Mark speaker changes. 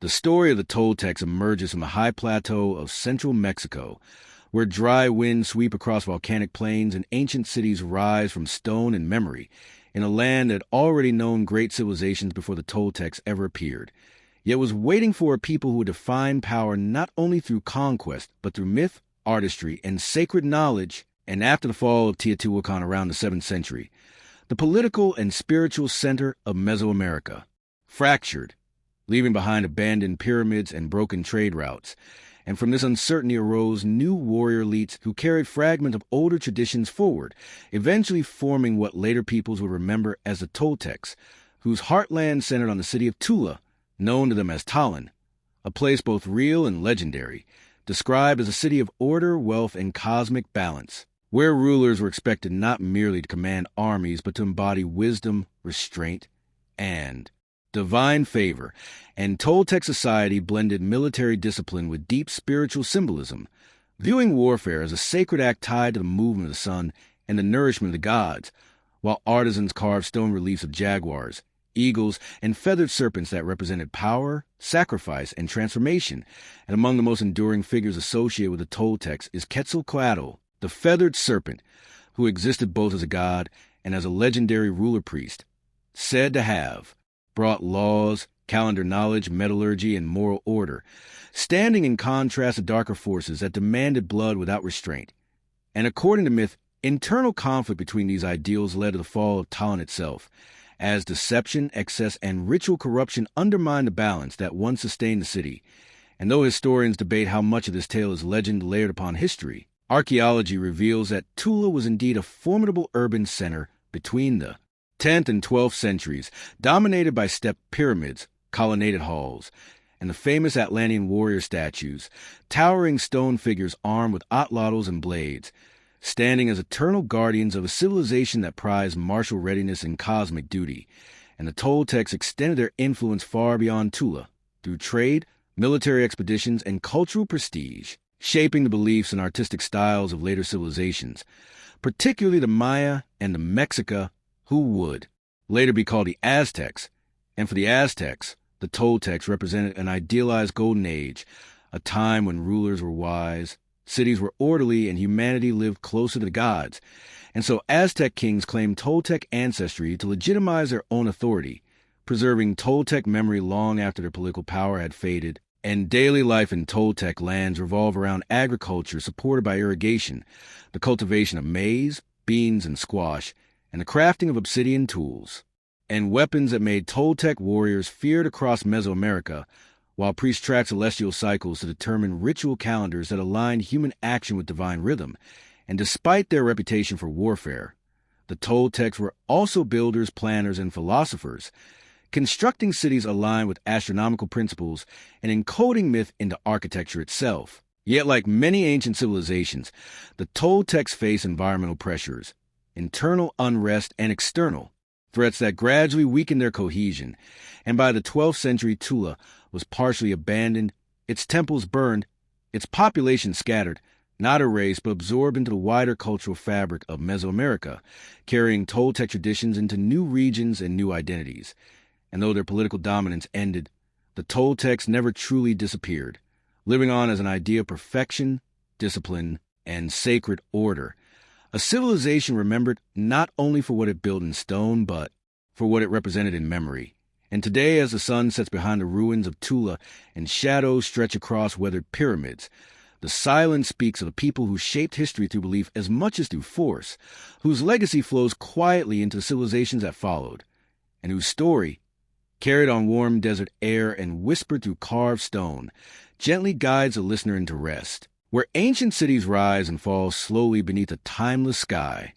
Speaker 1: The story of the Toltecs emerges from the high plateau of central Mexico, where dry winds sweep across volcanic plains and ancient cities rise from stone and memory, in a land that had already known great civilizations before the Toltecs ever appeared, yet was waiting for a people who would define power not only through conquest, but through myth, artistry, and sacred knowledge. And after the fall of Teotihuacan around the 7th century, the political and spiritual center of Mesoamerica fractured, leaving behind abandoned pyramids and broken trade routes. And from this uncertainty arose new warrior elites who carried fragments of older traditions forward, eventually forming what later peoples would remember as the Toltecs, whose heartland centered on the city of Tula, known to them as Tallinn, a place both real and legendary, described as a city of order, wealth, and cosmic balance, where rulers were expected not merely to command armies, but to embody wisdom, restraint, and divine favor. And Toltec society blended military discipline with deep spiritual symbolism, viewing warfare as a sacred act tied to the movement of the sun and the nourishment of the gods, while artisans carved stone reliefs of jaguars, eagles, and feathered serpents that represented power, sacrifice, and transformation. And among the most enduring figures associated with the Toltecs is Quetzalcoatl, the feathered serpent, who existed both as a god and as a legendary ruler-priest, said to have brought laws, calendar knowledge, metallurgy, and moral order, standing in contrast to darker forces that demanded blood without restraint. And according to myth, internal conflict between these ideals led to the fall of Tallinn itself, as deception, excess, and ritual corruption undermined the balance that once sustained the city. And though historians debate how much of this tale is legend layered upon history, archaeology reveals that Tula was indeed a formidable urban center between the 10th and 12th centuries, dominated by step pyramids, colonnaded halls, and the famous Atlantean warrior statues, towering stone figures armed with atlatls and blades, standing as eternal guardians of a civilization that prized martial readiness and cosmic duty. And the Toltecs extended their influence far beyond Tula, through trade, military expeditions, and cultural prestige, shaping the beliefs and artistic styles of later civilizations, particularly the Maya and the Mexica, who would later be called the Aztecs. And for the Aztecs, the Toltecs represented an idealized golden age, a time when rulers were wise, cities were orderly, and humanity lived closer to the gods. And so Aztec kings claimed Toltec ancestry to legitimize their own authority, preserving Toltec memory long after their political power had faded. And daily life in Toltec lands revolved around agriculture supported by irrigation, the cultivation of maize, beans, and squash, and the crafting of obsidian tools and weapons that made Toltec warriors feared across Mesoamerica, while priests tracked celestial cycles to determine ritual calendars that aligned human action with divine rhythm. And despite their reputation for warfare, the Toltecs were also builders, planners, and philosophers, constructing cities aligned with astronomical principles and encoding myth into architecture itself. Yet, like many ancient civilizations, the Toltecs face environmental pressures, internal unrest, and external threats that gradually weakened their cohesion. And by the 12th century, Tula was partially abandoned, its temples burned, its population scattered, not erased but absorbed into the wider cultural fabric of Mesoamerica, carrying Toltec traditions into new regions and new identities. And though their political dominance ended, the Toltecs never truly disappeared, living on as an idea of perfection, discipline, and sacred order. A civilization remembered not only for what it built in stone, but for what it represented in memory. And today, as the sun sets behind the ruins of Tula and shadows stretch across weathered pyramids, the silence speaks of the people who shaped history through belief as much as through force, whose legacy flows quietly into the civilizations that followed, and whose story, carried on warm desert air and whispered through carved stone, gently guides the listener into rest, where ancient cities rise and fall slowly beneath a timeless sky.